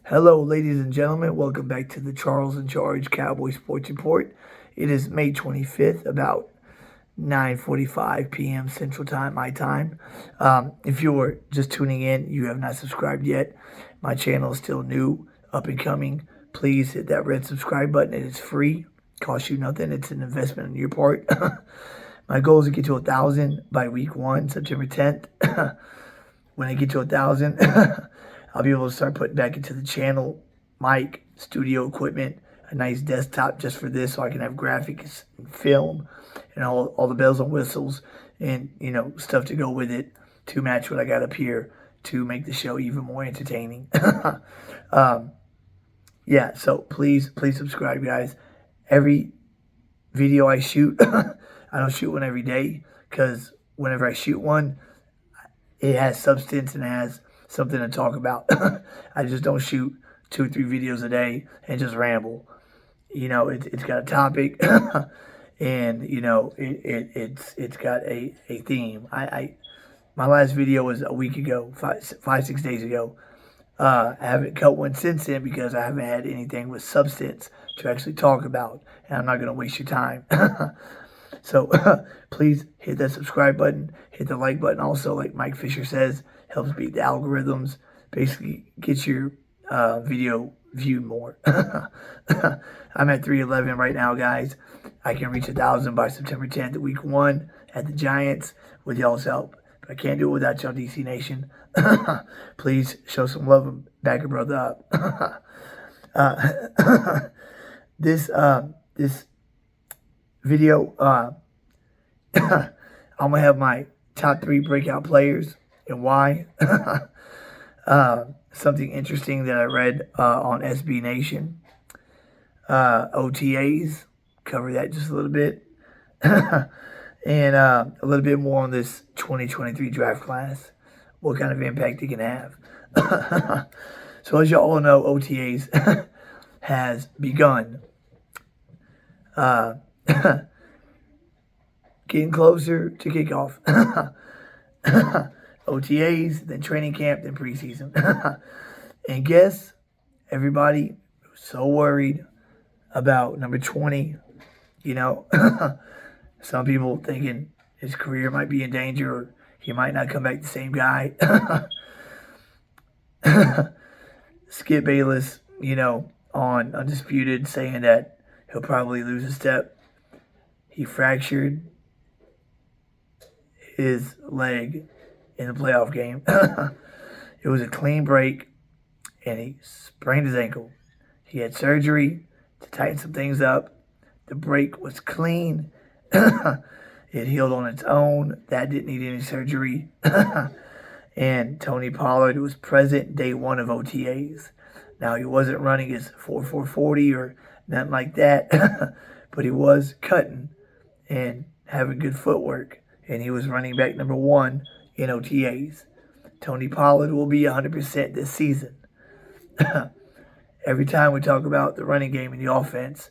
Hello, ladies and gentlemen. Welcome back to the Charles in Charge Cowboys Sports Report. It is May 25th, about 9:45 p.m. Central Time, my time. If you're just tuning in, you have not subscribed yet. My channel is still new, up and coming. Please hit that red subscribe button. It is free. Costs you nothing. It's an investment on your part. My goal is to get to 1,000 by week 1, September 10th. When I get to 1,000, I'll be able to start putting back into the channel mic, studio equipment, a nice desktop just for this, so I can have graphics and film and all the bells and whistles and, stuff to go with it to match what I got up here to make the show even more entertaining. Yeah, so please subscribe, guys. Every video I shoot, I don't shoot one every day, because whenever I shoot one, it has substance and it has something to talk about. I just don't shoot 2 or 3 videos a day and just ramble. It's got a topic, and it's got a theme. My last video was a week ago, 6 days ago. I haven't cut one since then because I haven't had anything with substance to actually talk about, and I'm not going to waste your time. So please hit that subscribe button, hit the like button. Also, like Mike Fisher says, helps beat the algorithms, basically gets your video viewed more. I'm at 311 right now, guys. I can reach 1,000 by September 10th, week 1 at the Giants with y'all's help. But I can't do it without y'all, DC Nation. Please show some love and back a brother up. This video, I'm going to have my top 3 breakout players and why. Something interesting that I read on SB Nation. OTAs, cover that just a little bit. And a little bit more on this 2023 draft class, what kind of impact it can have. So as you all know, OTAs has begun. Getting closer to kickoff. OTAs, then training camp, then preseason. And guess everybody was so worried about number 20. Some people thinking his career might be in danger, or he might not come back the same guy. Skip Bayless, on Undisputed, saying that he'll probably lose a step. He fractured his leg in the playoff game. It was a clean break, and he sprained his ankle. He had surgery to tighten some things up. The break was clean. It healed on its own. That didn't need any surgery. And Tony Pollard was present day 1 of OTAs. Now, he wasn't running his 4.40 or nothing like that, but he was cutting and having good footwork. And he was running back number 1 in OTAs. Tony Pollard will be 100% this season. Every time we talk about the running game and the offense,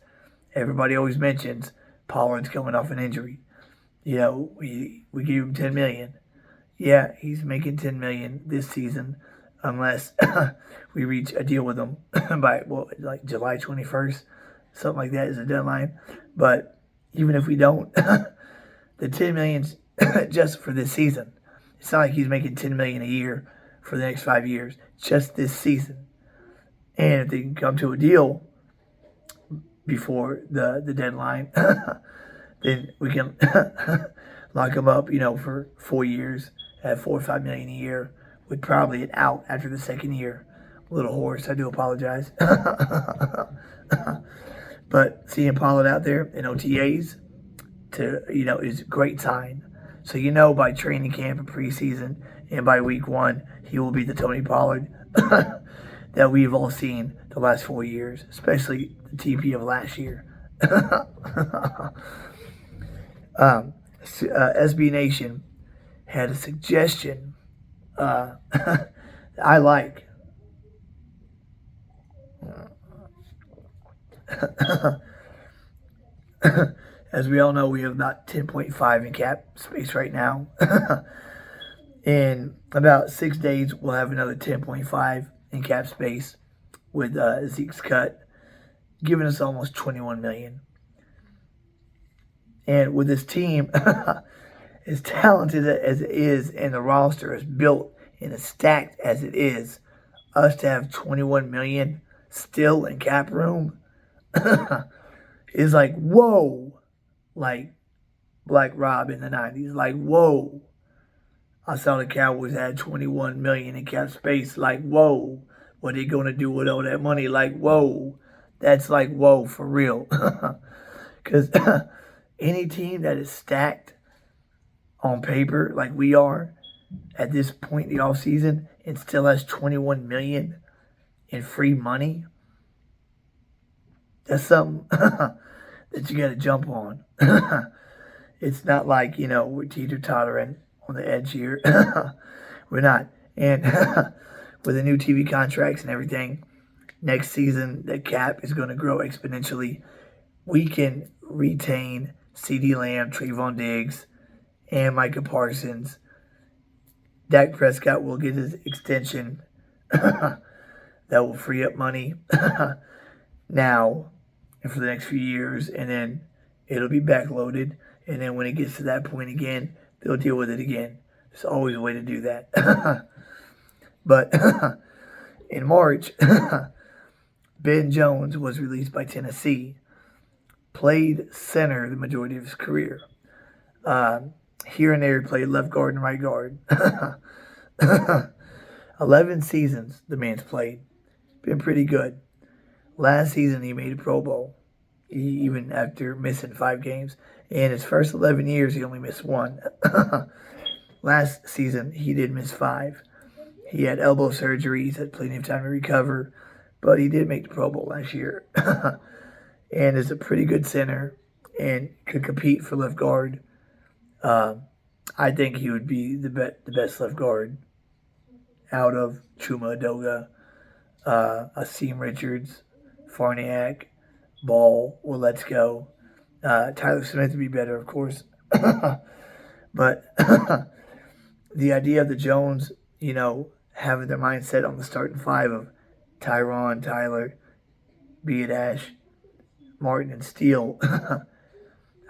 everybody always mentions Pollard's coming off an injury. We gave him $10 million. Yeah, he's making $10 million this season, unless we reach a deal with him by July 21st, something like that is the deadline. But even if we don't, the $10 million's just for this season. It's not like he's making $10 million a year for the next 5 years, just this season. And if they can come to a deal before the deadline, then we can lock him up, for 4 years at $4 or $5 million a year, with probably an out after the second year. A little hoarse, I do apologize. But seeing Pollard out there in OTAs is a great sign. So by training camp and preseason and by week 1, he will be the Tony Pollard that we've all seen the last 4 years, especially the TP of last year. SB Nation had a suggestion I like. As we all know, we have about 10.5 in cap space right now. In about 6 days, we'll have another 10.5 in cap space. with Zeke's cut, giving us almost $21 million. And with this team, as talented as it is, and the roster is built and as stacked as it is, us to have $21 million still in cap room is like, whoa. Like Black Rob in the 90s. Like, whoa. I saw the Cowboys had $21 million in cap space. Like, whoa. What are they going to do with all that money? Like, whoa. That's like, whoa, for real. Because any team that is stacked on paper like we are at this point in the offseason and still has $21 million in free money, that's something that you got to jump on. It's not like, we're teeter-tottering on the edge here. We're not. And with the new TV contracts and everything, next season the cap is going to grow exponentially. We can retain CeeDee Lamb, Trayvon Diggs, and Micah Parsons. Dak Prescott will get his extension. That will free up money now and for the next few years, and then it'll be backloaded. And then when it gets to that point again, they'll deal with it again. There's always a way to do that. But in March, Ben Jones was released by Tennessee. Played center the majority of his career. Here and there, he played left guard and right guard. 11 seasons the man's played. Been pretty good. Last season, he made a Pro Bowl, even after missing 5 games. In his first 11 years, he only missed 1. Last season, he did miss 5. He had elbow surgery. He's had plenty of time to recover, but he did make the Pro Bowl last year. And is a pretty good center and could compete for left guard. I think he would be the best left guard out of Chuma Adoga, Asim Richards, Farniak, Ball, or Let's Go. Tyler Smith would be better, of course. But the idea of the Jones, having their mindset on the starting 5 of Tyron, Tyler, Ash, Martin, and Steele,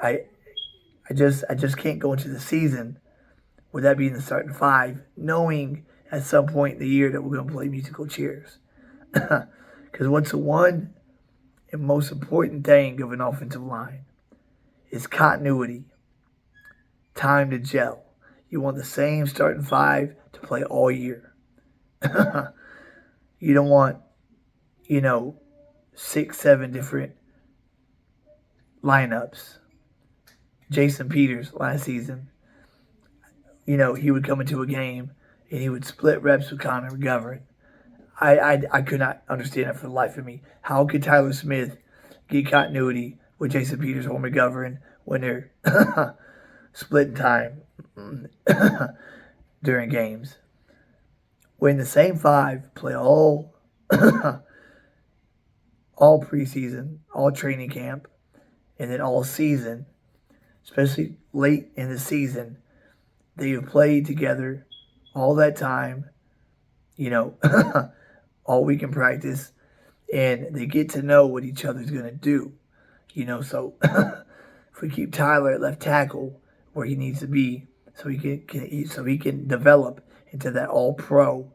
I just can't go into the season with that being the starting 5, knowing at some point in the year that we're going to play musical chairs. Because what's the one and most important thing of an offensive line is continuity, time to gel. You want the same starting 5 to play all year. You don't want, 6, 7 different lineups. Jason Peters last season, he would come into a game and he would split reps with Connor McGovern. I could not understand it for the life of me. How could Tyler Smith get continuity with Jason Peters or McGovern when they're splitting time during games? When the same 5 play all preseason, all training camp, and then all season, especially late in the season, they have played together all that time, all week in practice, and they get to know what each other's going to do, so if we keep Tyler at left tackle where he needs to be, so he can develop into that all-pro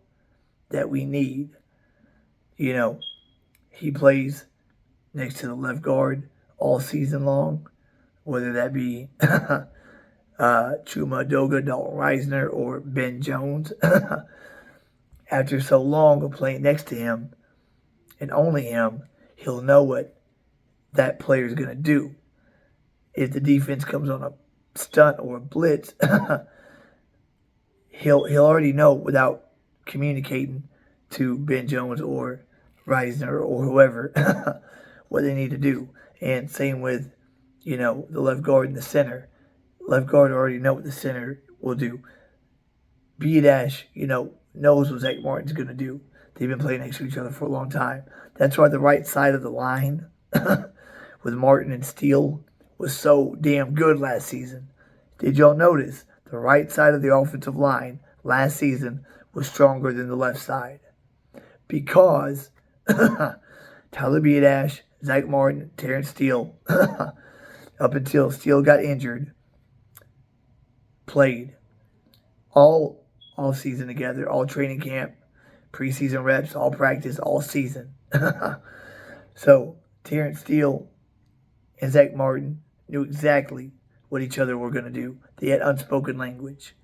that we need, he plays next to the left guard all season long, whether that be Chuma Adoga, Dalton Reisner, or Ben Jones. After so long of playing next to him, and only him, he'll know what that player is going to do. If the defense comes on a stunt or a blitz, he'll already know without communicating to Ben Jones or Reisner or whoever what they need to do. And same with, the left guard and the center. Left guard already know what the center will do. Dash, knows what Zach Martin's going to do. They've been playing next to each other for a long time. That's why the right side of the line with Martin and Steele was so damn good last season. Did y'all notice the right side of the offensive line last season was stronger than the left side? Because Tyler Beadash, Zach Martin, Terrence Steele, up until Steele got injured, played all season together, all training camp, preseason reps, all practice, all season. So Terrence Steele and Zach Martin knew exactly what each other were going to do. They had unspoken language.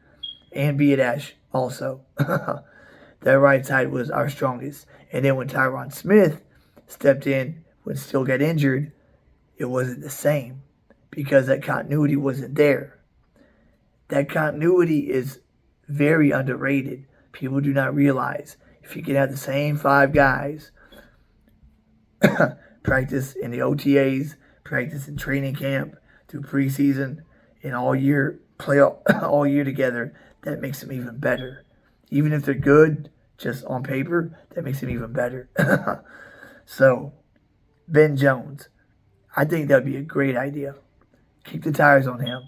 And Beadash also. That right side was our strongest. And then when Tyron Smith stepped in, when Steele got injured, it wasn't the same because that continuity wasn't there. That continuity is very underrated. People do not realize if you can have the same 5 guys practice in the OTAs, practice in training camp, through preseason, and all year, play all year together, that makes them even better. Even if they're good, just on paper, that makes them even better. So, Ben Jones, I think that would be a great idea. Keep the tires on him.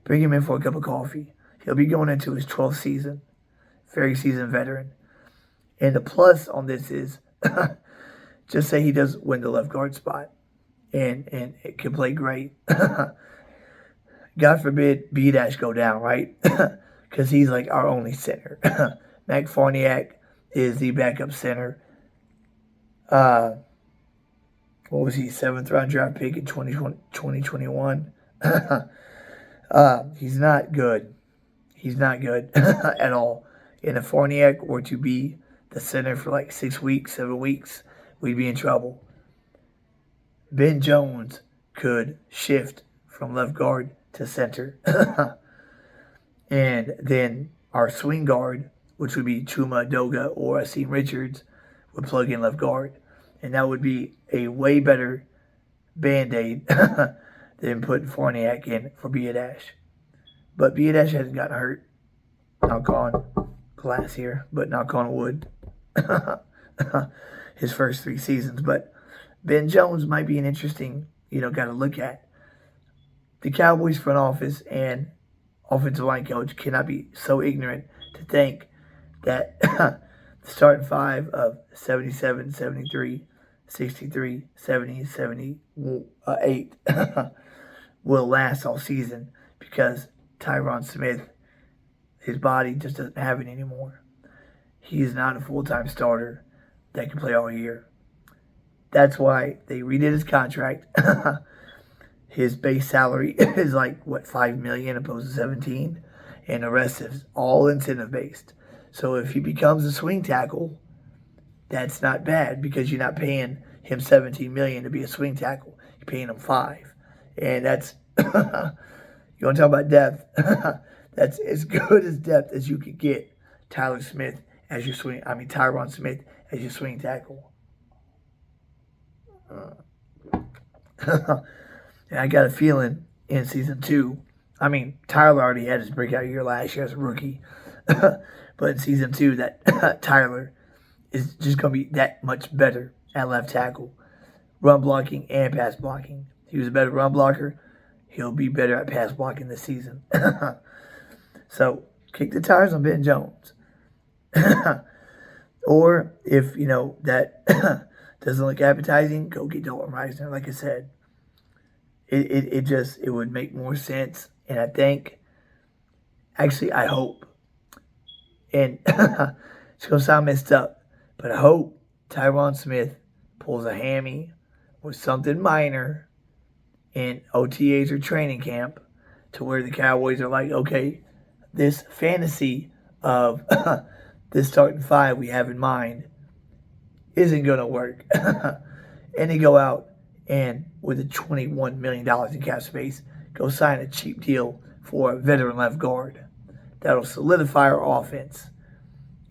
Bring him in for a cup of coffee. He'll be going into his 12th season. Very seasoned veteran. And the plus on this is, just say he does win the left guard spot. And it can play great. God forbid B-Dash go down, right? Because he's like our only center. Mac Farniak is the backup center. What was he? 7th round draft pick in 2021. He's not good. He's not good at all. And if Farniak were to be the center for like 6 weeks, 7 weeks, we'd be in trouble. Ben Jones could shift from left guard to center. And then our swing guard, which would be Chuma Doga or Asim Richards, would plug in left guard. And that would be a way better Band-Aid than putting Farniak in for Beadash. But Beadash hasn't gotten hurt. Knock on glass here, but knock on wood. His first 3 seasons. But Ben Jones might be an interesting, guy to look at. The Cowboys front office and offensive line coach cannot be so ignorant to think that the starting 5 of 77, 73, 63, 70, 78 will last all season because Tyron Smith, his body just doesn't have it anymore. He is not a full-time starter that can play all year. That's why they redid his contract. His base salary is like, $5 million opposed to $17 million, and the rest is all incentive-based. So if he becomes a swing tackle, that's not bad because you're not paying him $17 million to be a swing tackle. You're paying him $5 million. And that's, you want to talk about depth? That's as good as depth as you could get Tyron Smith as your swing tackle. And I got a feeling in season 2, Tyler already had his breakout year last year as a rookie. But in season 2, that Tyler is just going to be that much better at left tackle. Run blocking and pass blocking. He was a better run blocker. He'll be better at pass blocking this season. So, kick the tires on Ben Jones. Or, if, that doesn't look appetizing, go get Dalton Reisner, like I said. It would make more sense. And I think, actually, I hope, and it's going to sound messed up, but I hope Tyron Smith pulls a hammy or something minor in OTAs or training camp to where the Cowboys are like, okay, this fantasy of this starting 5 we have in mind isn't going to work. And they go out and with the $21 million in cap space, go sign a cheap deal for a veteran left guard. That'll solidify our offense.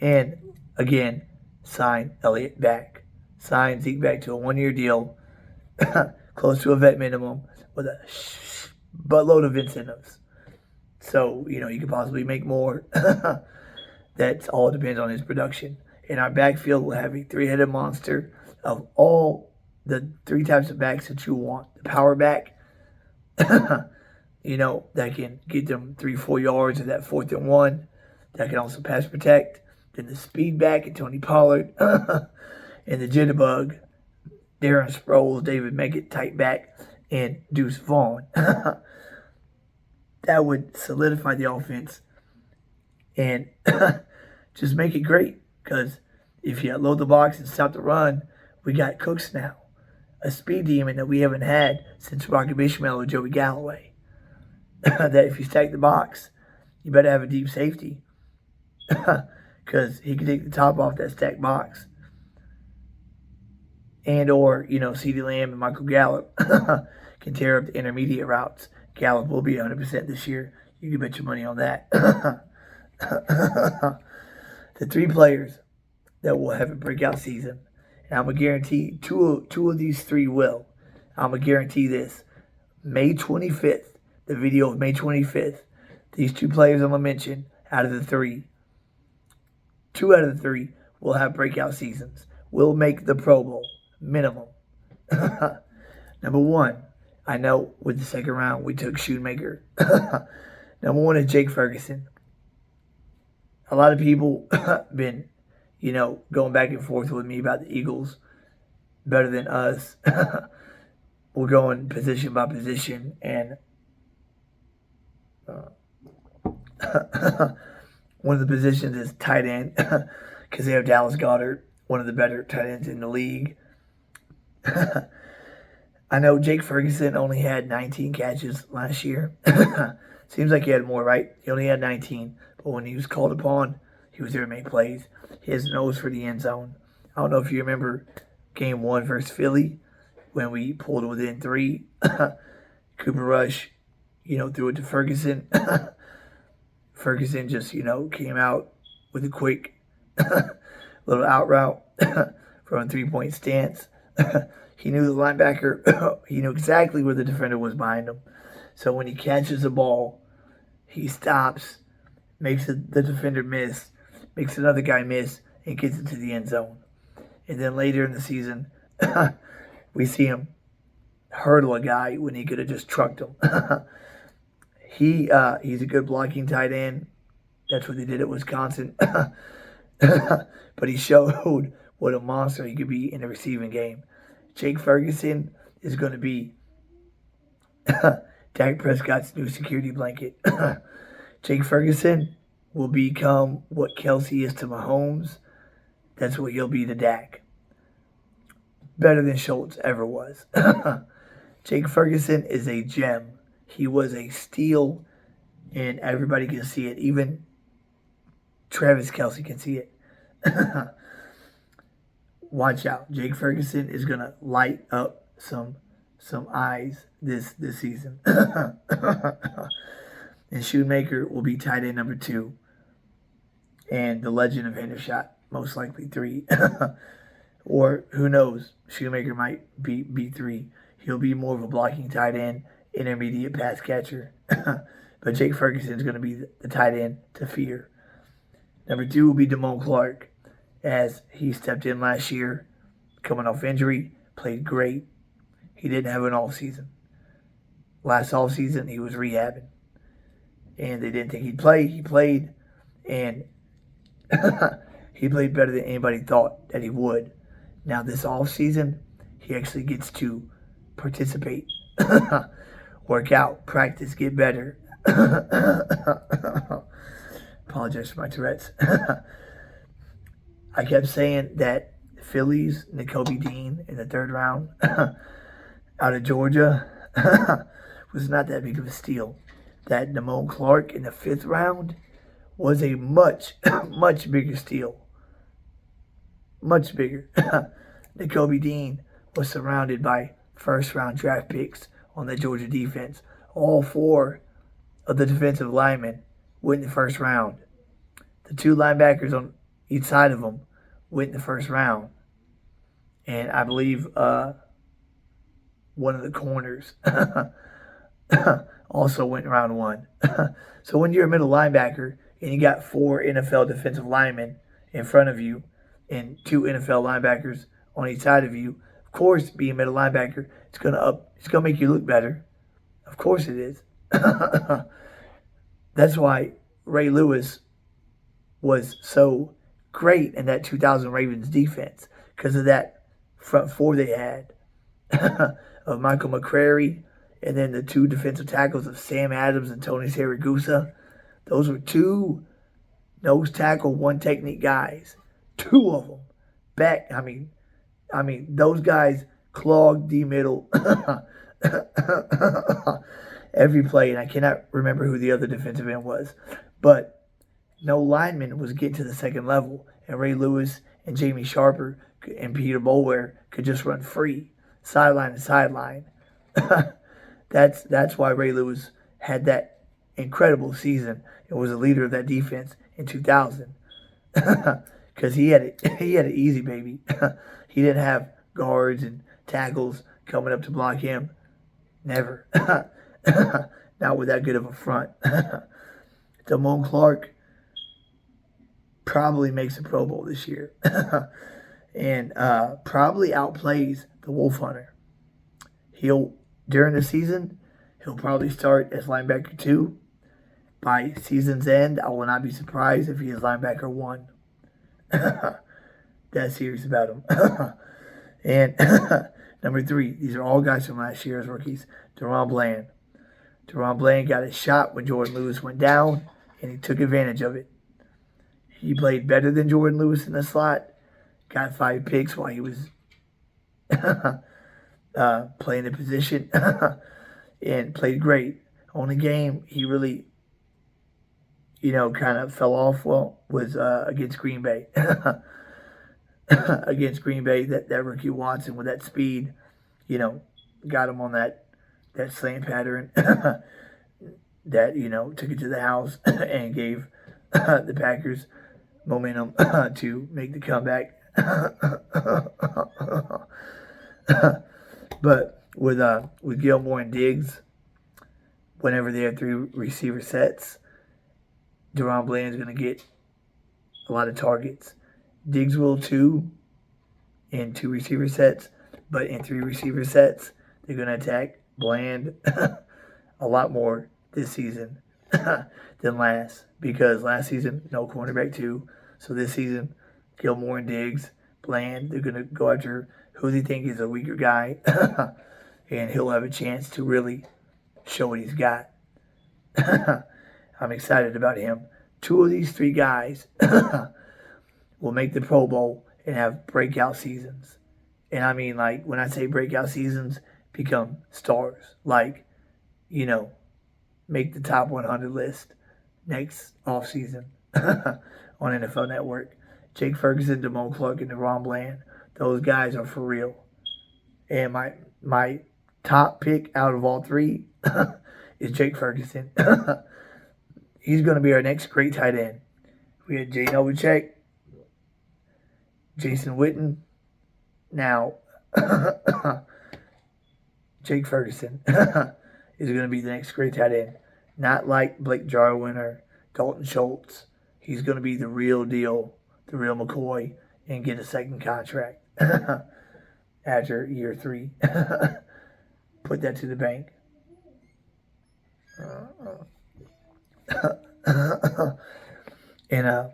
And, again, sign Elliott back. Sign Zeke back to a 1-year deal, close to a vet minimum, with a buttload of incentives. So, you could possibly make more. That all depends on his production. In our backfield, we'll have a 3-headed monster of all the 3 types of backs that you want. The power back, that can get them 3-4 yards of that 4th and 1. That can also pass protect. Then the speed back and Tony Pollard. And the jitterbug, Darren Sproles, David Meggett, tight back, and Deuce Vaughn. That would solidify the offense and just make it great. Because if you load the box and stop the run, we got Cooks now, a speed demon that we haven't had since Rocky Ishmael or Joey Galloway. That if you stack the box, you better have a deep safety because he can take the top off that stacked box. And or, CeeDee Lamb and Michael Gallup can tear up the intermediate routes. Gallup will be 100% this year. You can bet your money on that. The 3 players that will have a breakout season, and I'm going to guarantee two of these 3 will. I'm going to guarantee this. May 25th, the video of May 25th, these 2 players I'm going to mention, out of the 3, 2 out of the 3 will have breakout seasons. Will make the Pro Bowl, minimum. Number 1, I know with the second round we took Shoemaker. Number 1 is Jake Ferguson. A lot of people been, going back and forth with me about the Eagles better than us. We're going position by position, and one of the positions is tight end because they have Dallas Goedert, one of the better tight ends in the league. I know Jake Ferguson only had 19 catches last year. Seems like he had more, right? He only had 19, but when he was called upon, he was there to make plays. He has nose for the end zone. I don't know if you remember Game 1 versus Philly when we pulled within 3. Cooper Rush, threw it to Ferguson. Ferguson just, came out with a quick little out route from a 3-point stance. He knew the linebacker. He knew exactly where the defender was behind him. So when he catches the ball, he stops, makes the defender miss, makes another guy miss, and gets it to the end zone. And then later in the season, we see him hurdle a guy when he could have just trucked him. He's a good blocking tight end. That's what they did at Wisconsin. But he showed what a monster he could be in the receiving game. Jake Ferguson is going to be Dak Prescott's new security blanket. Jake Ferguson will become what Kelsey is to Mahomes. That's what he'll be to Dak. Better than Schultz ever was. Jake Ferguson is a gem. He was a steal, and everybody can see it. Even Travis Kelsey can see it. Watch out. Jake Ferguson is going to light up some eyes this season. And Shoemaker will be tight end number 2. And the legend of Hendershot, most likely 3. Or who knows, Shoemaker might be 3. He'll be more of a blocking tight end, intermediate pass catcher. But Jake Ferguson is going to be the tight end to fear. Number 2 will be Damone Clark, as he stepped in last year, coming off injury, played great. He didn't have an off season. Last off season, he was rehabbing, and they didn't think he'd play. He played, and he played better than anybody thought that he would. Now this off season, he actually gets to participate, work out, practice, get better. Apologize for my Tourette's. I kept saying that Phillies, Nakobe Dean in the 3rd round out of Georgia was not that big of a steal. That Damone Clark in the 5th round was a much, much bigger steal. Much bigger. Nakobe Dean was surrounded by 1st-round draft picks on the Georgia defense. All 4 of the defensive linemen went in the 1st round. The 2 linebackers on each side of them went in the 1st round. And I believe one of the corners also went in round 1. So when you're a middle linebacker and you got 4 NFL defensive linemen in front of you and 2 NFL linebackers on each side of you, of course, being a middle linebacker, it's gonna make you look better. Of course it is. That's why Ray Lewis was so great in that 2000 Ravens defense, because of that front four they had of Michael McCrary and then the two defensive tackles of Sam Adams and Tony Siragusa. Those were two nose tackle, one technique guys. Two of them. Back, I mean, those guys clogged the middle every play, and I cannot remember who the other defensive end was. But no lineman was getting to the second level, and Ray Lewis and Jamie Sharper and Peter Boulware could just run free, sideline to sideline. That's why Ray Lewis had that incredible season and was the leader of that defense in 2000. Because he had it easy, baby. He didn't have guards and tackles coming up to block him. Never. Not with that good of a front. Damone Clark probably makes a Pro Bowl this year. And probably outplays the Wolf Hunter. During the season, he'll probably start as linebacker 2. By season's end, I will not be surprised if he is linebacker 1. That serious about him. And number 3, these are all guys from last year as rookies. Deron Bland. Deron Bland got a shot when Jordan Lewis went down, and he took advantage of it. He played better than Jordan Lewis in the slot. Got 5 picks while he was playing the position. And played great. Only game he really, kind of fell off was against Green Bay. Against Green Bay, that rookie Watson with that speed, got him on that slant pattern that, took it to the house and gave the Packers momentum to make the comeback. But with Gilmore and Diggs, whenever they have 3 receiver sets, Deron Bland's going to get a lot of targets. Diggs will too in 2 receiver sets, but in 3 receiver sets, they're going to attack Bland a lot more this season than last, because last season, no cornerback 2. So this season, Gilmore and Diggs, Bland, they're going to go after who they think is a weaker guy, and he'll have a chance to really show what he's got. I'm excited about him. 2 of these 3 guys will make the Pro Bowl and have breakout seasons. And I mean, like, when I say breakout seasons, become stars. Like, make the top 100 list next offseason on NFL Network. Jake Ferguson, Damone Clark, and Deron Bland. Those guys are for real. And my top pick out of all 3 is Jake Ferguson. He's going to be our next great tight end. We had Jay Novacek, Jason Witten. Now, Jake Ferguson is going to be the next great tight end. Not like Blake Jarwin or Dalton Schultz. He's going to be the real deal, the real McCoy, and get a second contract after year 3. Put that to the bank. And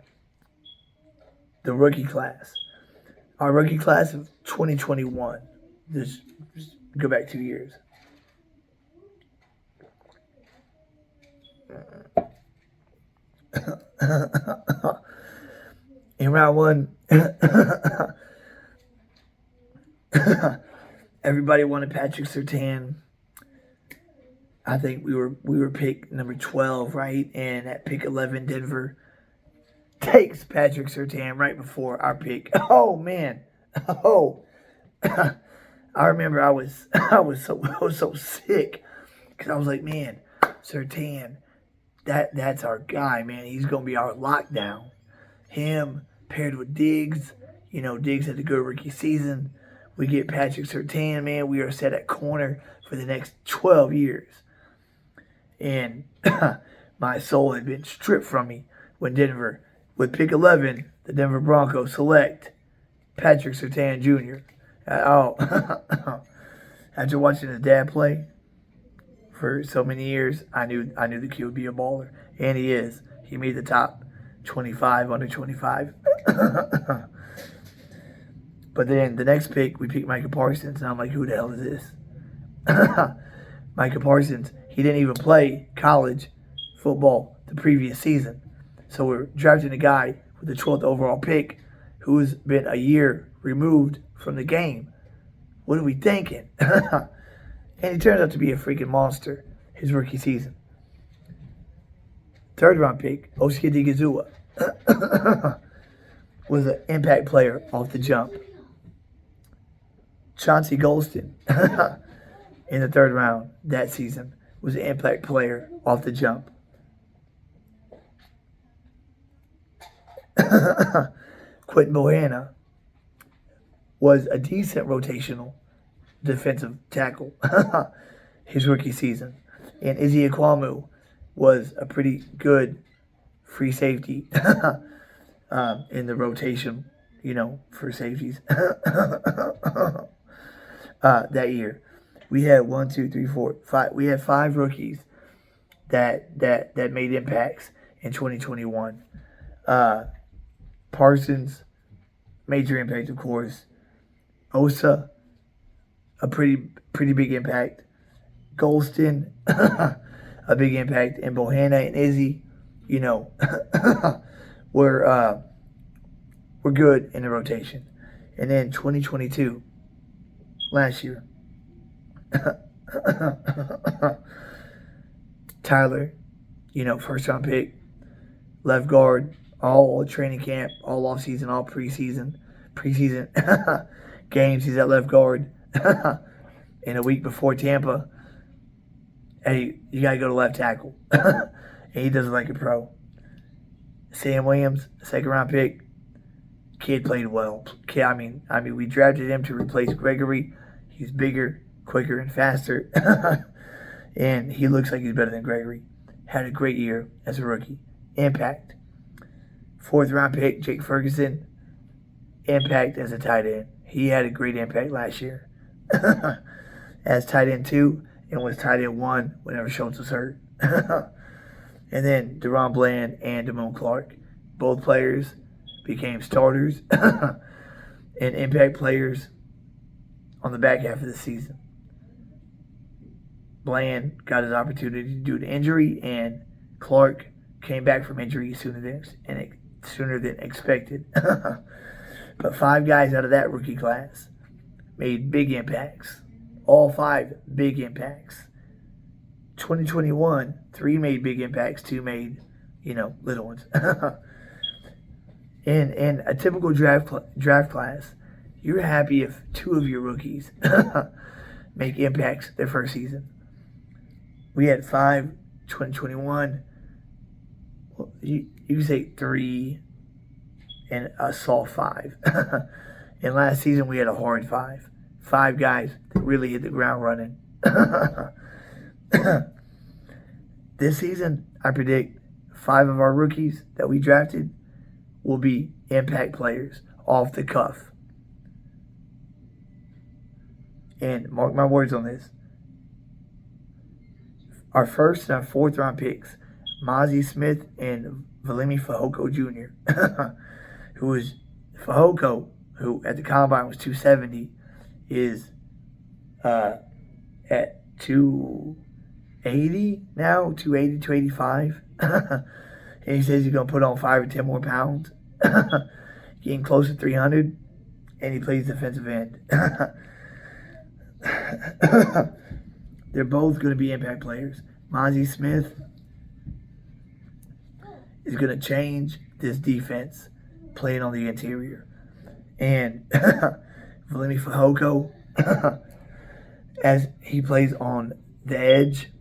the rookie class. Our rookie class of 2021. Just go back 2 years. In round 1, everybody wanted Patrick Surtain. I think we were pick number 12, right? And at pick 11, Denver takes Patrick Surtain right before our pick. Oh man, I remember I was so sick because I was like, man, Surtain, that's our guy, man. He's gonna be our lockdown. Him paired with Diggs. Diggs had a good rookie season. We get Patrick Surtain, man. We are set at corner for the next 12 years. And my soul had been stripped from me when Denver, with pick 11, the Denver Broncos select Patrick Surtain Jr. After watching his dad play for so many years, I knew the kid would be a baller. And he is. He made the top 25 under 25. But then the next pick, we picked Micah Parsons, and I'm like, who the hell is this? Micah Parsons, he didn't even play college football the previous season. So we're drafting a guy with the 12th overall pick who's been a year removed from the game. What are we thinking? And he turns out to be a freaking monster his rookie season. 3rd round pick, Oscar Digizua, was an impact player off the jump. Chauncey Golston, in the 3rd round that season, was an impact player off the jump. Quentin Bohanna was a decent rotational defensive tackle his rookie season. And Izzy Akwamu was a pretty good free safety in the rotation, for safeties that year. We had 1, 2, 3, 4, 5. We had 5 rookies that made impacts in 2021. Parsons, major impact, of course. Osa, a pretty big impact. Golston, a big impact. And Bohanna and Izzy, were good in the rotation. And then 2022, last year, Tyler, 1st round pick, left guard, all training camp, all off season, all preseason games. He's at left guard. In a week before Tampa, hey, you gotta go to left tackle, and he does it like a pro. Sam Williams, 2nd round pick, kid played well. I mean, we drafted him to replace Gregory. He's bigger, quicker, and faster, and he looks like he's better than Gregory. Had a great year as a rookie. Impact. 4th round pick, Jake Ferguson, impact as a tight end. He had a great impact last year as tight end 2 and was tight end 1 whenever Schultz was hurt. And then Deron Bland and Damone Clark, both players became starters and impact players on the back half of the season. Bland got his opportunity due to injury, and Clark came back from injury sooner than expected. But 5 guys out of that rookie class made big impacts. All 5 big impacts. 2021, 3 made big impacts, 2 made, little ones. In a typical draft class, you're happy if 2 of your rookies make impacts their first season. We had 5, 2021. Well, you can say 3 and a soft 5. And last season we had a hard 5. 5 guys that really hit the ground running. This season, I predict 5 of our rookies that we drafted will be impact players off the cuff. And mark my words on this. Our 1st and our 4th round picks, Mozzie Smith and Valemi Fehoko Jr., who is Fehoko, who at the combine was 270, is at 280 now, 280, 285. And he says he's going to put on 5 or 10 more pounds, getting close to 300, and he plays defensive end. They're both going to be impact players. Mozzie Smith is going to change this defense playing on the interior. And Valemi Fehoko, as he plays on the edge,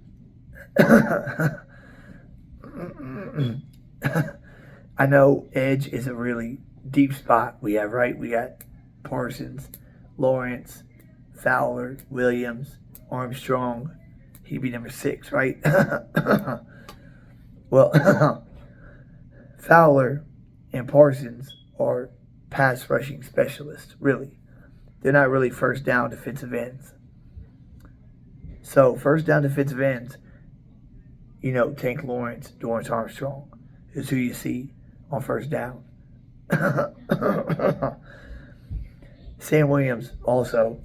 I know edge is a really deep spot we have, right? We got Parsons, Lawrence, Fowler, Williams, Armstrong. He'd be number 6, right? Well, Fowler and Parsons are pass rushing specialists, really. They're not really first down defensive ends. So first down defensive ends, Tank Lawrence, Dorrance Armstrong is who you see on first down. Sam Williams also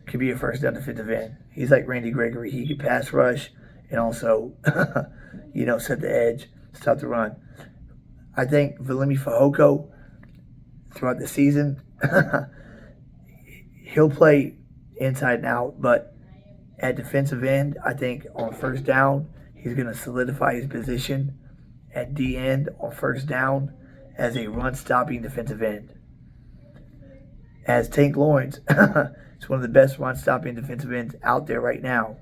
could be a first down defensive end. He's like Randy Gregory. He could pass rush and also, set the edge, stop the run. I think Viliami Fehoko throughout the season, he'll play inside and out, but at defensive end, I think on first down, he's going to solidify his position at D end on first down as a run-stopping defensive end. As Tank Lawrence is one of the best run-stopping defensive ends out there right now.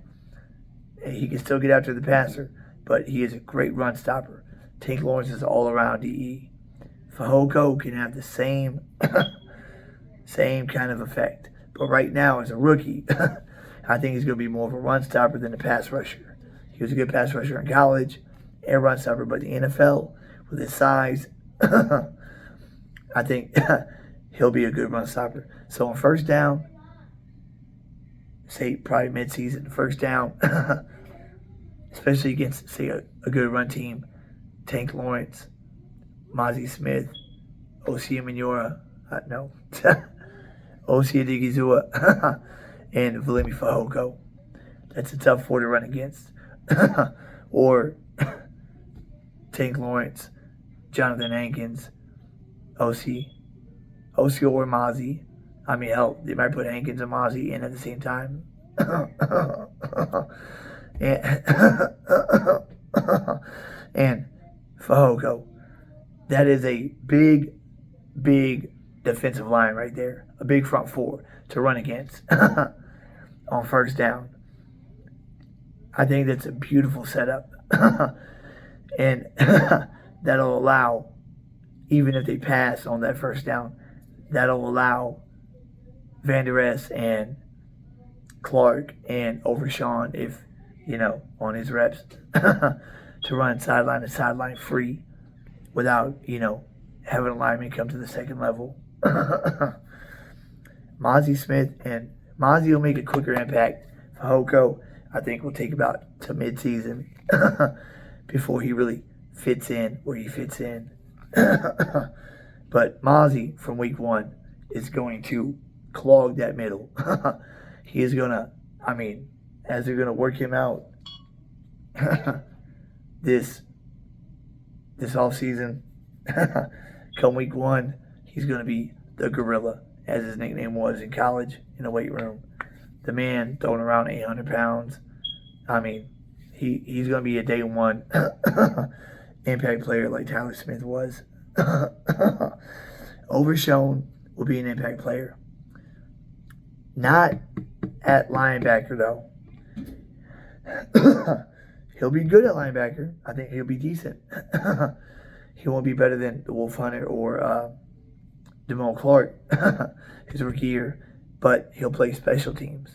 He can still get after the passer, but he is a great run stopper. Tank Lawrence is all-around DE. Fehoko can have the same kind of effect. But right now, as a rookie, I think he's going to be more of a run stopper than a pass rusher. He was a good pass rusher in college and run stopper, but the NFL, with his size, I think he'll be a good run stopper. So on first down, say probably midseason, first down, especially against, say, a good run team, Tank Lawrence, Mozzie Smith, Osia Minora, Osia Digizua, and Viliami Fehoko. That's a tough four to run against. Or Tank Lawrence, Jonathan Hankins, Osia or Mozzie. I mean, hell, they might put Hankins and Mozzie in at the same time. And Fehoko. That is a big defensive line right there. A big front four to run against on first down. I think that's a beautiful setup. And that'll allow, even if they pass on that first down, that'll allow Van Der Esch and Clark and Overshawn, if, on his reps, to run sideline to sideline free without, having a lineman come to the second level. Mozzie Smith and Mozzie will make a quicker impact. Fehoko, I think, will take about to midseason before he really fits in where he fits in. But Mozzie from week one is going to clog that middle. He is going to, as they're going to work him out this offseason, come week one, he's going to be the gorilla, as his nickname was in college in the weight room. The man throwing around 800 pounds. He's going to be a day one impact player like Tyler Smith was. Overshown will be an impact player. Not at linebacker, though. He'll be good at linebacker. I think he'll be decent. He won't be better than the Wolf Hunter or Damone Clark his rookie year, but he'll play special teams.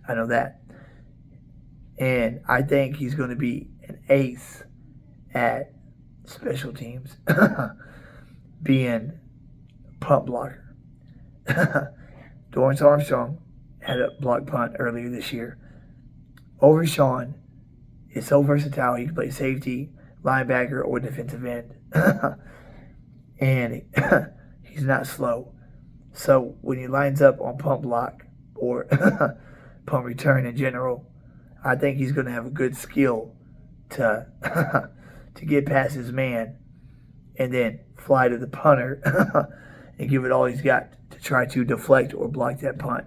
I know that. And I think he's going to be an ace at special teams, being punt blocker. Dorrance Armstrong had a block punt earlier this year. Overshawn is so versatile. He can play safety, linebacker, or defensive end. And he's not slow. So when he lines up on punt block or punt return in general, I think he's going to have a good skill to get past his man and then fly to the punter and give it all he's got to try to deflect or block that punt.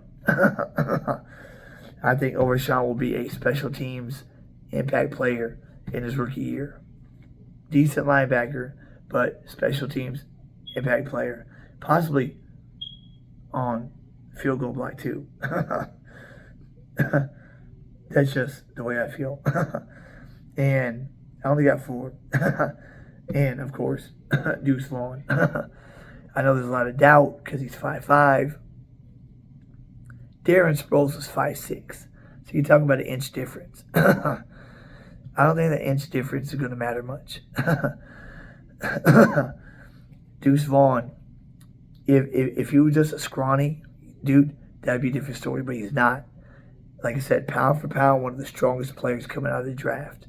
I think Overshawn will be a special teams impact player in his rookie year. Decent linebacker, but special teams impact player. Possibly on field goal block too. That's just the way I feel. And I only got 4. And, of course, Deuce Vaughn. I know there's a lot of doubt because he's 5'5". Darren Sproles was 5'6". So you're talking about an inch difference. I don't think that inch difference is going to matter much. Deuce Vaughn, if he was just a scrawny dude, that'd be a different story, but he's not. Like I said, pound for pound, one of the strongest players coming out of the draft.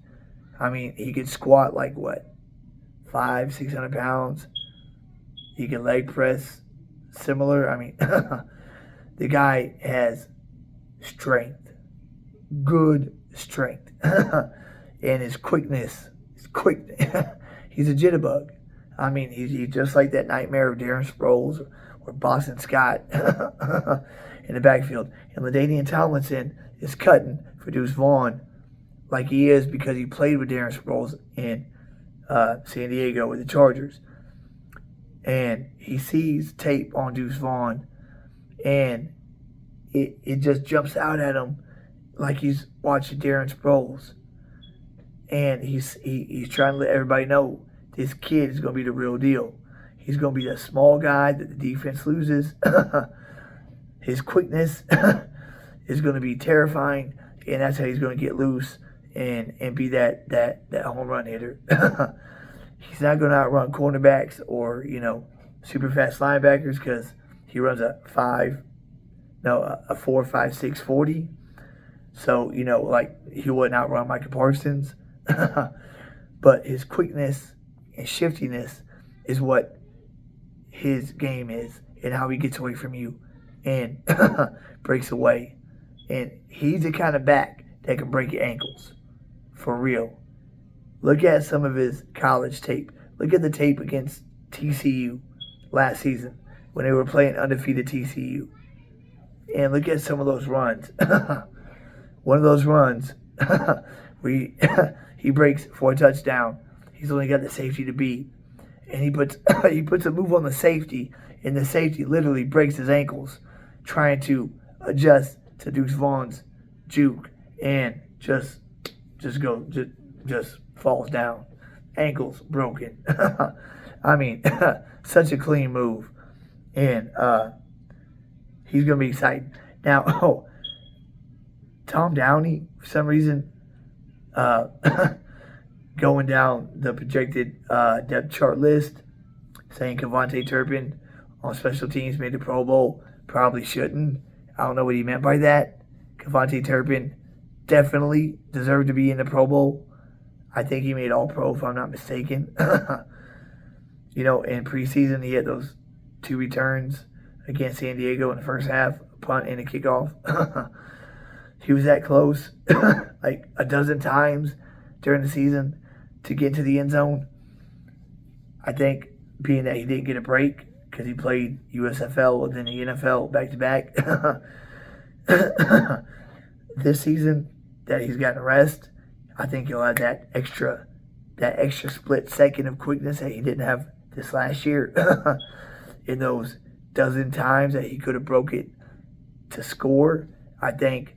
He could squat like what? 500-600 pounds. He can leg press similar. I mean, the guy has strength, good strength, and his quickness is quick. He's a jitterbug. I mean, he's just like that nightmare of Darren Sproles or Boston Scott in the backfield. And LaDainian Tomlinson is cutting for Deuce Vaughn like he is because he played with Darren Sproles in San Diego with the Chargers. And he sees tape on Deuce Vaughn, and it just jumps out at him like he's watching Darren Sproles. And he's trying to let everybody know this kid is going to be the real deal. He's going to be the small guy that the defense loses. His quickness is going to be terrifying, and that's how he's going to get loose and be that home run hitter. He's not going to outrun cornerbacks or, super fast linebackers because he runs a 4, 5, 6, 40. So, like he wouldn't outrun Micah Parsons. But his quickness and shiftiness is what his game is and how he gets away from you and breaks away. And he's the kind of back that can break your ankles. For real. Look at some of his college tape. Look at the tape against TCU last season when they were playing undefeated TCU. And look at some of those runs. One of those runs, he breaks for a touchdown. He's only got the safety to beat. And he puts a move on the safety, and the safety literally breaks his ankles trying to adjust to Deuce Vaughn's juke and just falls down. Ankles broken. I mean, such a clean move. And he's going to be exciting. Now, Tom Downey, for some reason, going down the projected depth chart list, saying Kevontae Turpin on special teams made the Pro Bowl. Probably shouldn't. I don't know what he meant by that. Kevontae Turpin definitely deserved to be in the Pro Bowl. I think he made All-Pro, if I'm not mistaken. In preseason, he had those 2 returns against San Diego in the first half, a punt and a kickoff. He was that close like a dozen times during the season to get to the end zone. I think being that he didn't get a break because he played USFL and then the NFL back-to-back. This season that he's gotten a rest, I think he'll have that extra split second of quickness that he didn't have this last year. In those dozen times that he could have broke it to score, I think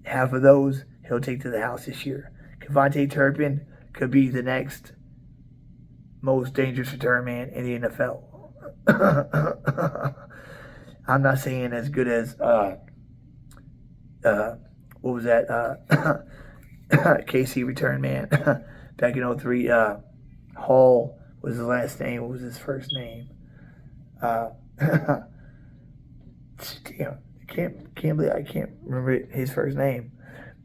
half of those he'll take to the house this year. Kevontae Turpin could be the next most dangerous return man in the NFL. I'm not saying as good as what was that? KC return man back in 03. Hall was his last name. What was his first name? Damn, can't believe I can't remember his first name.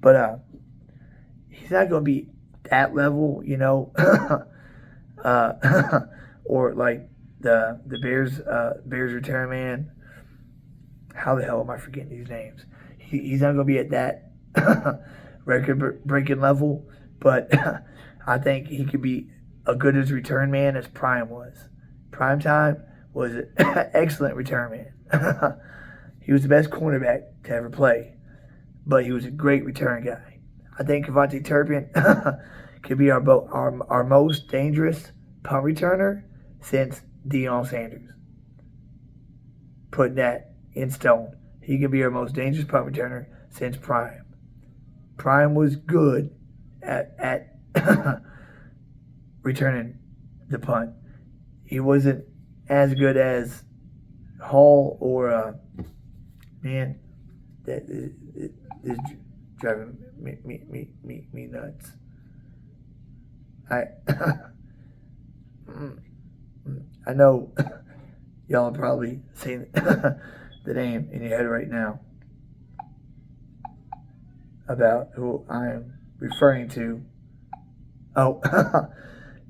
But he's not going to be that level, or like the Bears return man. How the hell am I forgetting these names? He's not going to be at that record-breaking level, but I think he could be a good as return man as Prime was. Prime time was an excellent return man. He was the best cornerback to ever play, but he was a great return guy. I think Kevontae Turpin could be our most dangerous punt returner since Deion Sanders. Putting that in stone. He could be our most dangerous punt returner since Prime. Prime was good at returning the punt. He wasn't as good as Hall or man, that is driving me nuts. I know y'all are probably saying the name in your head right now about who I am referring to. Oh,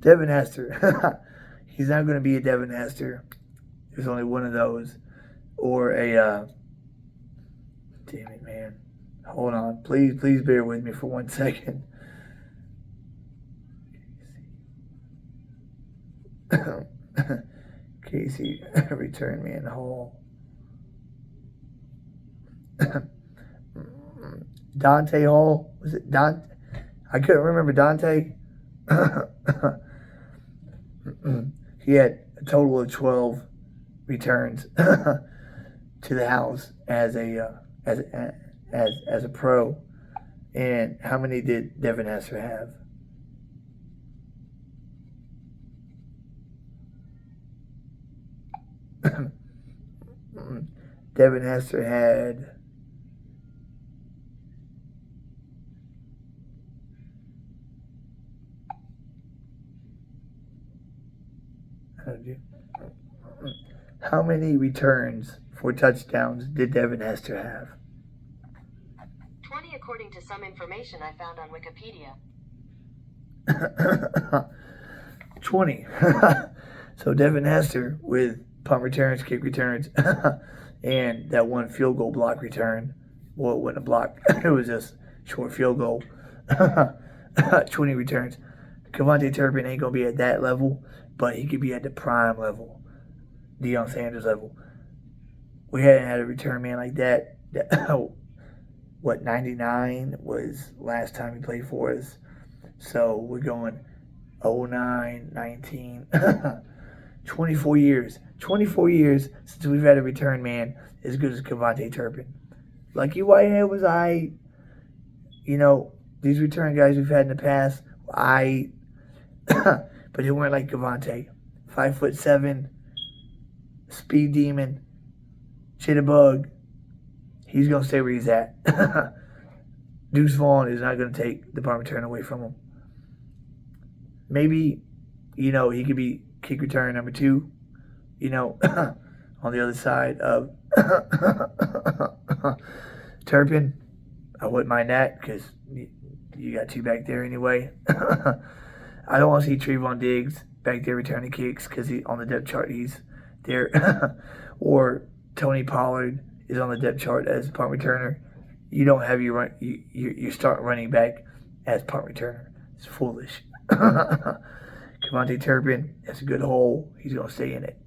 Devin Hester. He's not going to be a Devin Hester. There's only one of those. or a damn it, man. Hold on. Please bear with me for 1 second. Casey, return me in Hall. Dante Hall? Was it Dante? I couldn't remember Dante. He had a total of 12 returns to the house as a pro. And how many did Devin Hester have? Devin Hester had how many returns for touchdowns did Devin Hester have? 20 according to some information I found on Wikipedia. 20. So Devin Hester with punt returns, kick returns, and that one field goal block return. Well, it wasn't a block. It was just short field goal. 20 returns. Cavante Turpin ain't going to be at that level, but he could be at the prime level. Deion Sanders level. We hadn't had a return man like that. What, 99 was last time he played for us. So we're going 09, 19, 24 years. 24 years since we've had a return man as good as Cavante Turpin. Lucky Whitehead was these return guys we've had in the past, but they weren't like Cavante. 5'7", speed demon, jitterbug. He's going to stay where he's at. Deuce Vaughn is not going to take the punt return away from him. Maybe, he could be kick return number 2, on the other side of Turpin. I wouldn't mind that because you got 2 back there anyway. I don't want to see Trevon Diggs back there returning kicks because on the depth chart he's there. Or Tony Pollard is on the depth chart as punt returner. You don't have your start running back as punt returner. It's foolish. Cavante Turpin, that's a good hole. He's going to stay in it.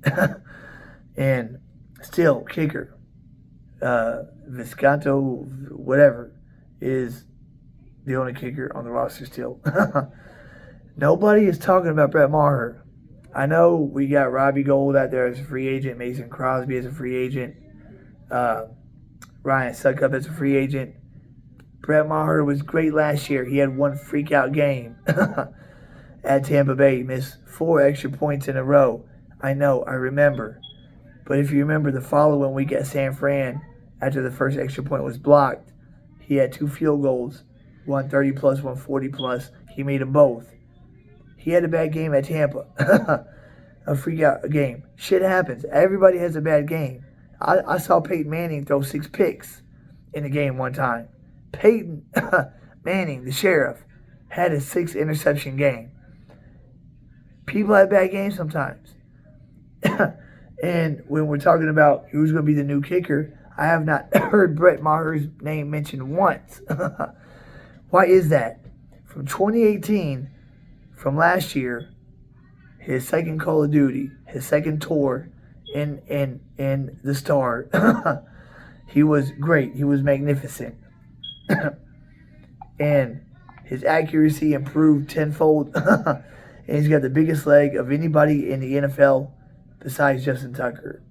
And still, kicker, Viscanto, whatever, is the only kicker on the roster still. Nobody is talking about Brett Maher. I know we got Robbie Gould out there as a free agent, Mason Crosby as a free agent, Ryan Suckup as a free agent. Brett Maher was great last year. He had one freak-out game at Tampa Bay. He missed 4 extra points in a row. I know, I remember. But if you remember the following week at San Fran, after the first extra point was blocked, he had 2 field goals, one 30-plus, one 40-plus. He made them both. He had a bad game at Tampa. A freak-out game. Shit happens. Everybody has a bad game. I saw Peyton Manning throw 6 picks in a game one time. Peyton Manning, the sheriff, had a 6-interception game. People have bad games sometimes. And when we're talking about who's going to be the new kicker, I have not heard Brett Maher's name mentioned once. Why is that? From 2018, from last year, his second Call of Duty, his second tour in the Star, he was great. He was magnificent. And his accuracy improved tenfold. And he's got the biggest leg of anybody in the NFL besides Justin Tucker,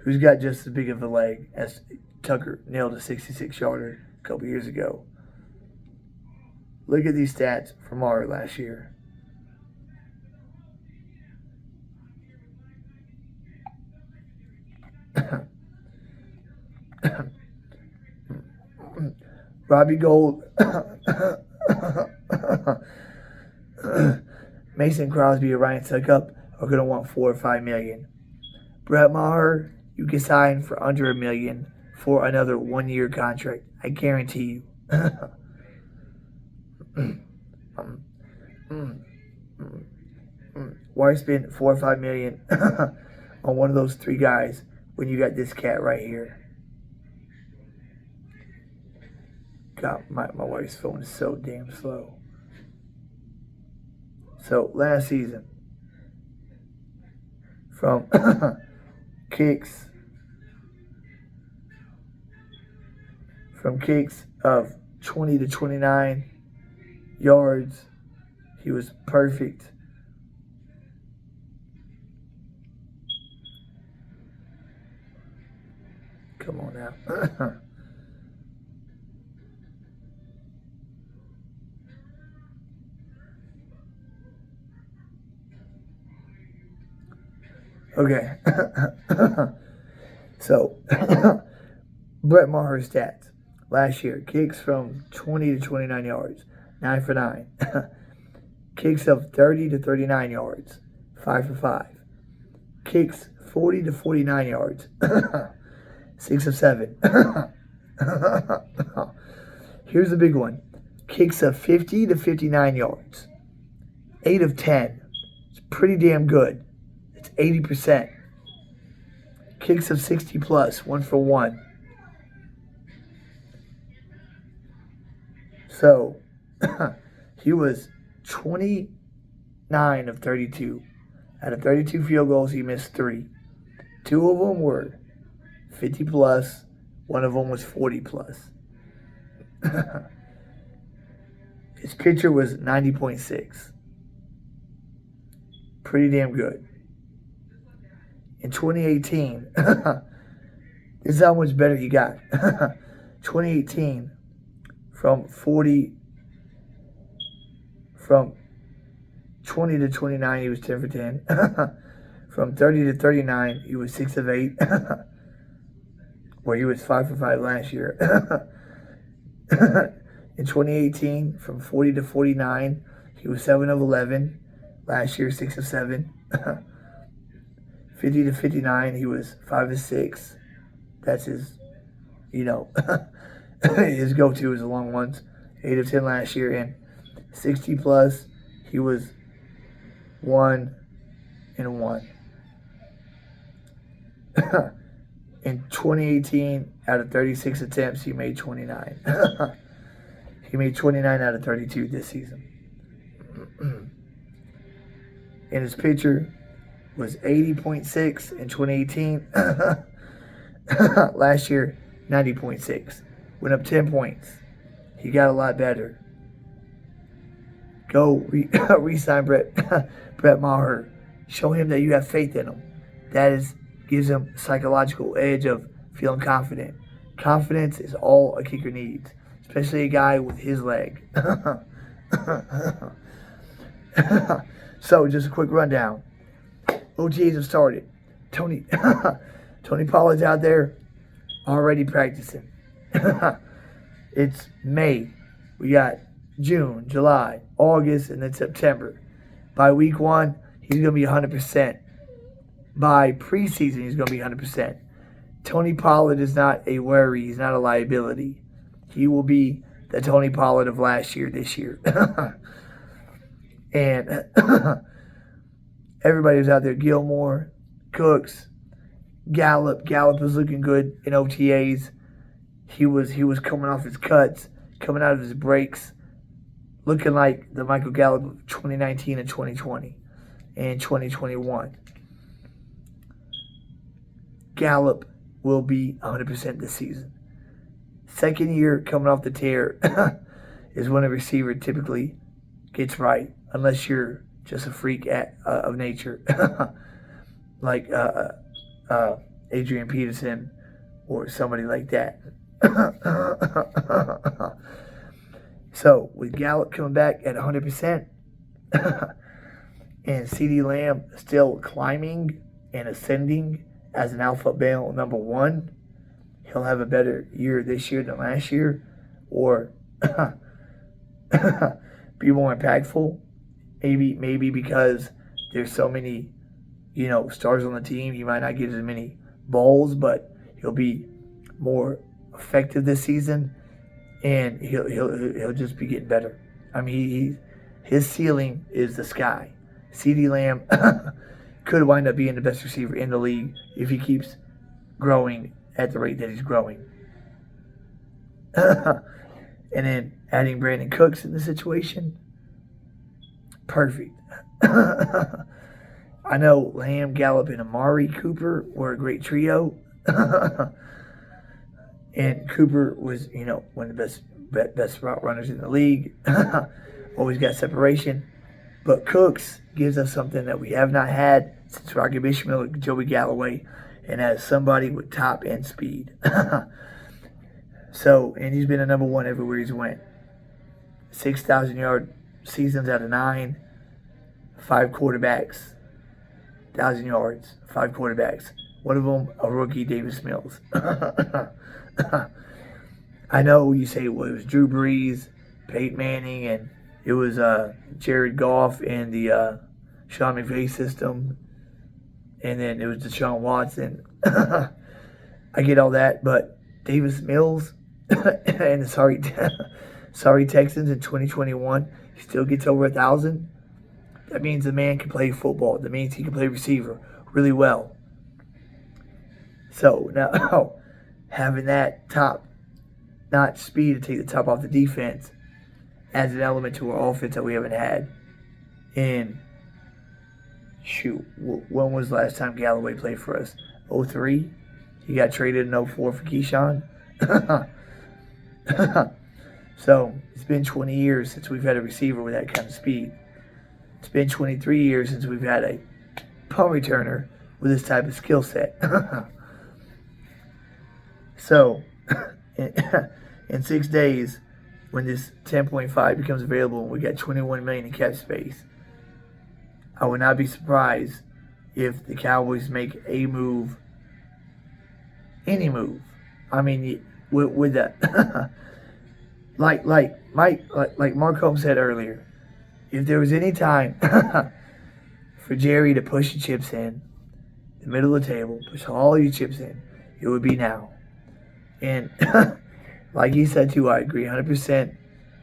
who's got just as big of a leg as Tucker nailed a 66-yarder a couple years ago. Look at these stats from Maher last year. Robbie Gould, Mason Crosby, or Ryan Suckup are going to want $4 or $5 million. Brett Maher, you can sign for under $1 million for another 1-year contract. I guarantee you. Why spend $4 or $5 million on one of those 3 guys when you got this cat right here. God, my wife's phone is so damn slow. So last season, from kicks of 20 to 29 yards, he was perfect. Come on now. Okay. So, Brett Maher's stats. Last year, kicks from 20 to 29 yards, 9 for 9. Kicks of 30 to 39 yards, 5 for 5. Kicks 40 to 49 yards, 6 of 7. Here's the big one. Kicks of 50 to 59 yards, 8 of 10. It's pretty damn good. It's 80%. Kicks of 60 plus, 1 for 1. So, he was 29 of 32. Out of 32 field goals, he missed 3. 2 of them were 50 plus. 1 of them was 40 plus. His pitcher was 90.6. Pretty damn good. In 2018, this is how much better he got. 2018, from 20 to 29, he was 10 for 10. From 30 to 39, he was 6 of 8. Where he was 5 for 5 last year. In 2018, from 40 to 49, he was 7 of 11. Last year, 6 of 7. 50 to 59, he was 5 of 6. That's his, his go-to is the long ones. 8 of 10 last year. And 60 plus, he was 1 and 1. In 2018, out of 36 attempts, he made 29. He made 29 out of 32 this season. And his pitcher was 80.6 in 2018. Last year, 90.6. Went up 10 points. He got a lot better. Go re-sign Brett Maher. Show him that you have faith in him. That gives him a psychological edge of feeling confident. Confidence is all a kicker needs, especially a guy with his leg. So, just a quick rundown. OTAs have started. Tony Pollard's out there already practicing. It's May. We got June, July, August, and then September. By week 1, he's going to be 100%. By preseason, he's going to be 100%. Tony Pollard is not a worry. He's not a liability. He will be the Tony Pollard of last year, this year. And everybody was out there. Gilmore, Cooks, Gallup. Gallup was looking good in OTAs. He was coming off his cuts, coming out of his breaks, looking like the Michael Gallup of 2019 and 2020 and 2021. Gallup will be 100% this season. Second year coming off the tear is when a receiver typically gets right, unless you're just a freak of nature, like Adrian Peterson or somebody like that. So with Gallup coming back at 100% and CeeDee Lamb still climbing and ascending as an alpha male number 1, he'll have a better year this year than last year, or be more impactful. Maybe because there's so many, stars on the team, he might not get as many balls, but he'll be more effective this season, and he'll just be getting better. I mean, his ceiling is the sky. CeeDee Lamb could wind up being the best receiver in the league if he keeps growing at the rate that he's growing. And then adding Brandon Cooks in the situation, perfect. I know Lamb, Gallup, and Amari Cooper were a great trio. And Cooper was, one of the best route runners in the league. Always got separation. But Cooks gives us something that we have not had since Rocky Bishop and Joey Galloway, and as somebody with top end speed. So, and he's been a number one everywhere he's went. 6,000 yard seasons out of 9, 5 quarterbacks, 1,000 yards, 5 quarterbacks. One of them, a rookie, Davis Mills. I know you say, well, it was Drew Brees, Peyton Manning, and it was Jared Goff in the Sean McVay system, and then it was Deshaun Watson. I get all that, but Davis Mills and the sorry Texans in 2021, he still gets over 1,000. That means the man can play football. That means he can play receiver really well. So now having that top-notch speed to take the top off the defense adds an element to our offense that we haven't had. And when was the last time Galloway played for us? 03? He got traded in 04 for Keyshawn. So it's been 20 years since we've had a receiver with that kind of speed. It's been 23 years since we've had a punt returner with this type of skill set. So, in 6 days, when this 10.5 becomes available and we got $21 million in cap space, I would not be surprised if the Cowboys make a move, any move. I mean, with that, like Mark Holmes said earlier, if there was any time for Jerry to push the chips in the middle of the table, push all your chips in, it would be now. And like he said too, I agree 100%.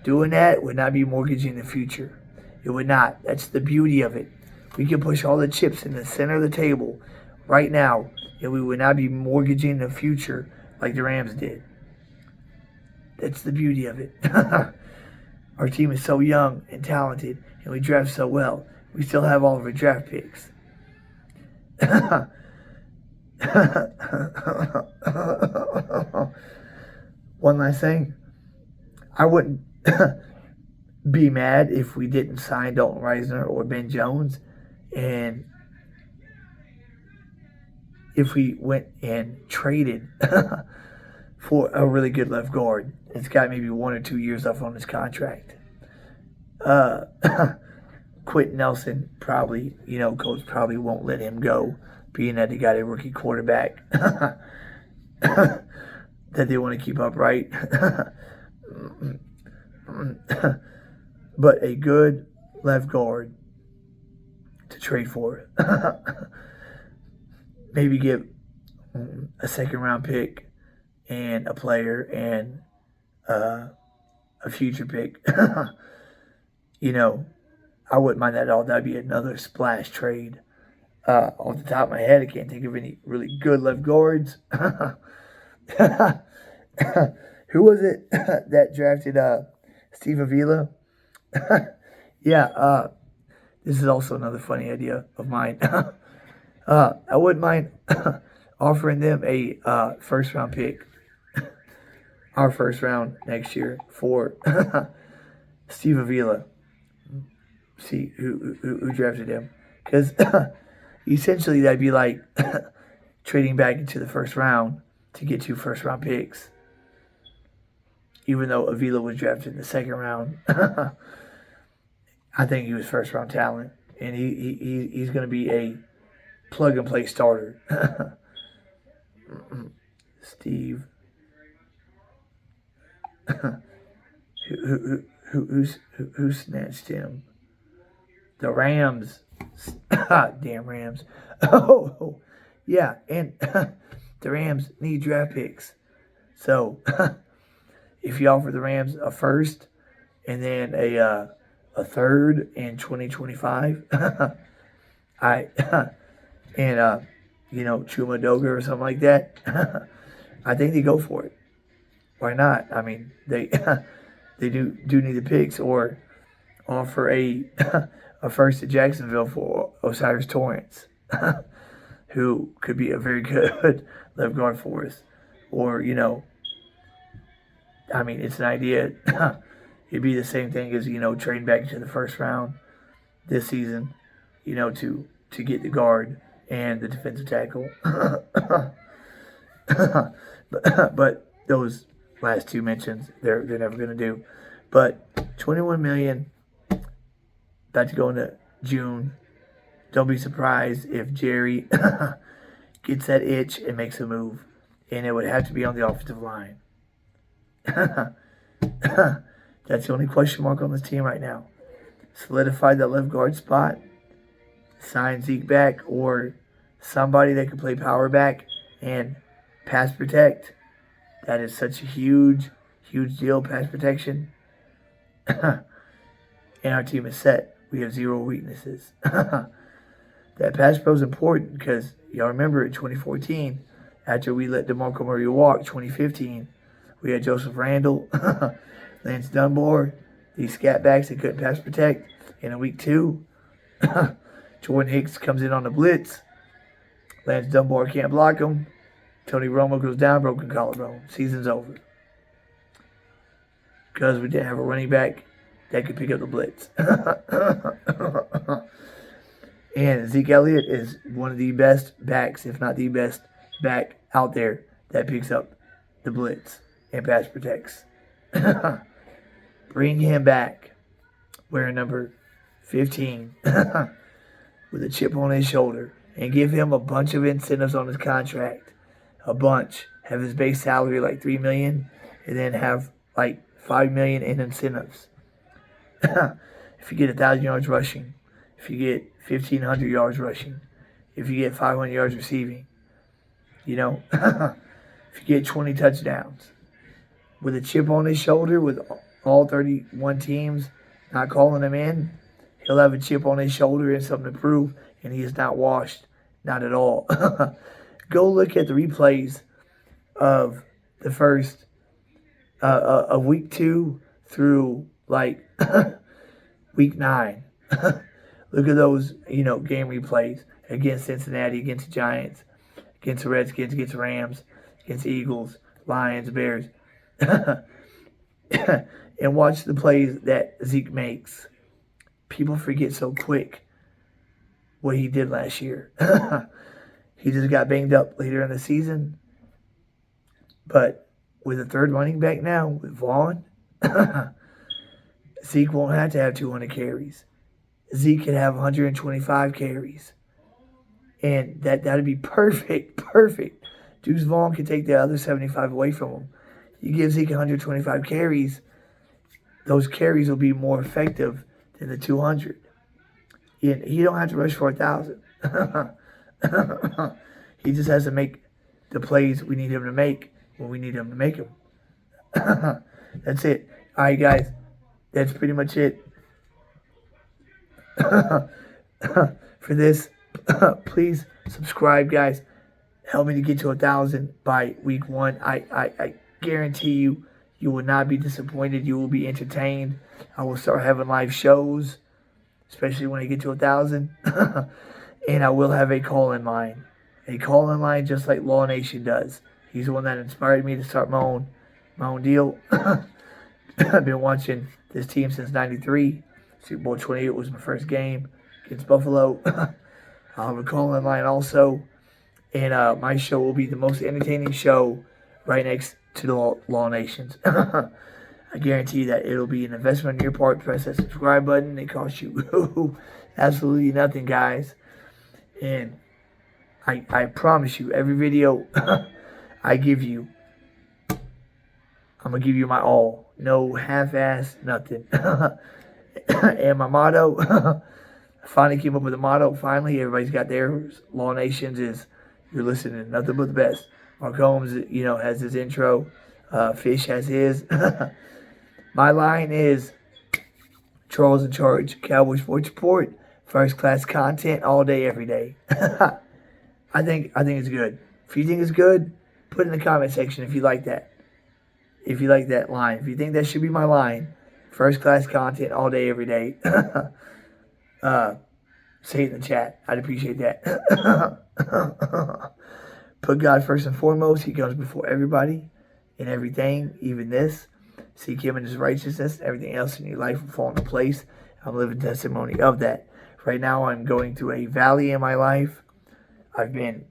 Doing that would not be mortgaging the future. It would not. That's the beauty of it. We can push all the chips in the center of the table right now, and we would not be mortgaging the future like the Rams did. That's the beauty of it. Our team is so young and talented, and we draft so well. We still have all of our draft picks. One last thing. I wouldn't be mad if we didn't sign Dalton Reisner or Ben Jones, and if we went and traded for a really good left guard. It's got maybe 1 or 2 years left on his contract. Quentin Nelson probably, coach probably won't let him go, being that they got a rookie quarterback that they want to keep upright. But a good left guard to trade for. Maybe give a second-round pick and a player and a future pick. I wouldn't mind that at all. That'd be another splash trade. Off the top of my head, I can't think of any really good left guards. Who was it that drafted Steve Avila? Yeah, this is also another funny idea of mine. I wouldn't mind offering them a first-round pick, our first round next year for Steve Avila. See who drafted him, because essentially that'd be like trading back into the first round to get 2 first-round picks. Even though Avila was drafted in the second round, I think he was first-round talent, and he's going to be a plug-and-play starter. Steve, who snatched him? The Rams. Damn Rams. Oh, yeah, and the Rams need draft picks. So if you offer the Rams a first and then a third in 2025, Chuma Doga or something like that, I think they go for it. Why not? I mean, they they do need the picks, or offer a a first to Jacksonville for Osiris Torrance, who could be a very good left guard for us. Or, I mean, it's an idea. It'd be the same thing as, trading back into the first round this season, to get the guard and the defensive tackle. but those last two mentions, they're never going to do. But 21 million, about to go into June. Don't be surprised if Jerry gets that itch and makes a move. And it would have to be on the offensive line. That's the only question mark on this team right now. Solidify that left guard spot, sign Zeke back, or somebody that can play power back and pass protect. That is such a huge deal, pass protection. And our team is set. We have zero weaknesses. That pass pro is important because y'all remember in 2014, after we let DeMarco Murray walk, 2015, we had Joseph Randall, Lance Dunbar, these scat backs that couldn't pass protect. And in week 2, Jordan Hicks comes in on the blitz. Lance Dunbar can't block him. Tony Romo goes down, broken collarbone. Season's over. Because we didn't have a running back that could pick up the blitz. And Zeke Elliott is one of the best backs, if not the best back out there that picks up the blitz and pass protects. Bring him back wearing number 15 with a chip on his shoulder, and give him a bunch of incentives on his contract. A bunch. Have his base salary like $3 million, and then have like $5 million in incentives. If you get 1,000 yards rushing, if you get 1,500 yards rushing, if you get 500 yards receiving, if you get 20 touchdowns, with a chip on his shoulder, with all 31 teams not calling him in, he'll have a chip on his shoulder and something to prove, and he is not washed, not at all. Go look at the replays of the first of week 2 through like week 9. Look at those, game replays against Cincinnati, against the Giants, against the Redskins, against the Rams, against the Eagles, Lions, Bears. And watch the plays that Zeke makes. People forget so quick what he did last year. He just got banged up later in the season. But with a third running back now, with Vaughn, Zeke won't have to have 200 carries. Zeke can have 125 carries. And that'd be perfect. Deuce Vaughn can take the other 75 away from him. You give Zeke 125 carries, those carries will be more effective than the 200. And he don't have to rush for 1,000. He just has to make the plays we need him to make when we need him to make them. That's it. All right, guys. That's pretty much it for this. Please subscribe, guys. Help me to get to 1,000 by week 1. I guarantee you will not be disappointed. You will be entertained. I will start having live shows, especially when I get to 1,000. And I will have a call-in line. A call-in line just like Law Nation does. He's the one that inspired me to start my own deal. I've been watching this team since '93. Super Bowl 28 was my first game against Buffalo. I'll have a call-in line also. And my show will be the most entertaining show right next to the Law Nations. I guarantee that it'll be an investment on your part. Press that subscribe button. It costs you absolutely nothing, guys. And I promise you, every video I give you, I'm going to give you my all. No half-ass, nothing. And my motto, I finally came up with a motto. Finally, everybody's got theirs. Law Nations is, you're listening to nothing but the best. Mark Holmes, has his intro. Fish has his. My line is Charles in Charge, Cowboys Sports Report, first class content all day, every day. I think it's good. If you think it's good, put it in the comment section if you like that. If you like that line. If you think that should be my line, first class content all day, every day. Say it in the chat. I'd appreciate that. Put God first and foremost. He comes before everybody and everything, even this. Seek Him and His righteousness. Everything else in your life will fall into place. I'm living testimony of that. Right now, I'm going through a valley in my life. I've been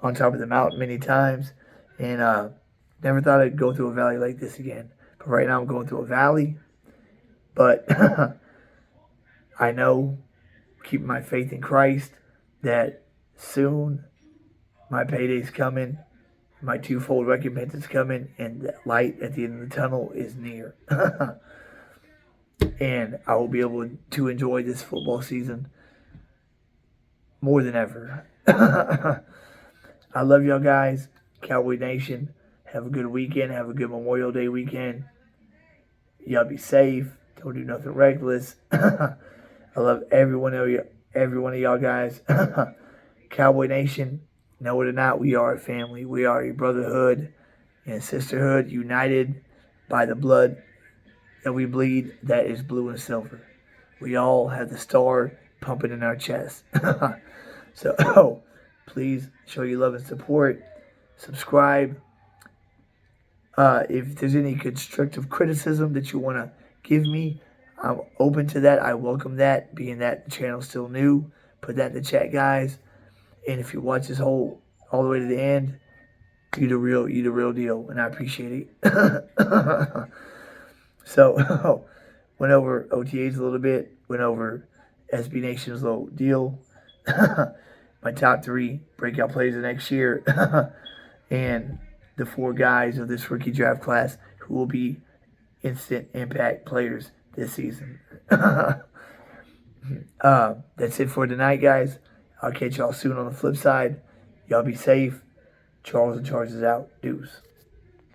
on top of the mountain many times, and never thought I'd go through a valley like this again. But right now, I'm going through a valley. But I know, keeping my faith in Christ, that soon my payday's coming, my twofold recompense is coming, and the light at the end of the tunnel is near. And I will be able to enjoy this football season more than ever. I love y'all guys. Cowboy Nation, have a good weekend. Have a good Memorial Day weekend. Y'all be safe. Don't do nothing reckless. I love every one of y'all guys. Cowboy Nation, know it or not, we are a family. We are a brotherhood and sisterhood united by the blood that we bleed that is blue and silver. We all have the star pumping in our chest. So please show your love and support. Subscribe. If there's any constructive criticism that you want to give me, I'm open to that. I welcome that, being that the channel's still new. Put that in the chat, guys. And if you watch this all the way to the end, you the real deal, and I appreciate it. So, went over OTAs a little bit, went over SB Nation's little deal, my top 3 breakout players of next year, and the 4 guys of this rookie draft class who will be instant impact players this season. That's it for tonight, guys. I'll catch y'all soon on the flip side. Y'all be safe. Charles and Charges out. Deuce.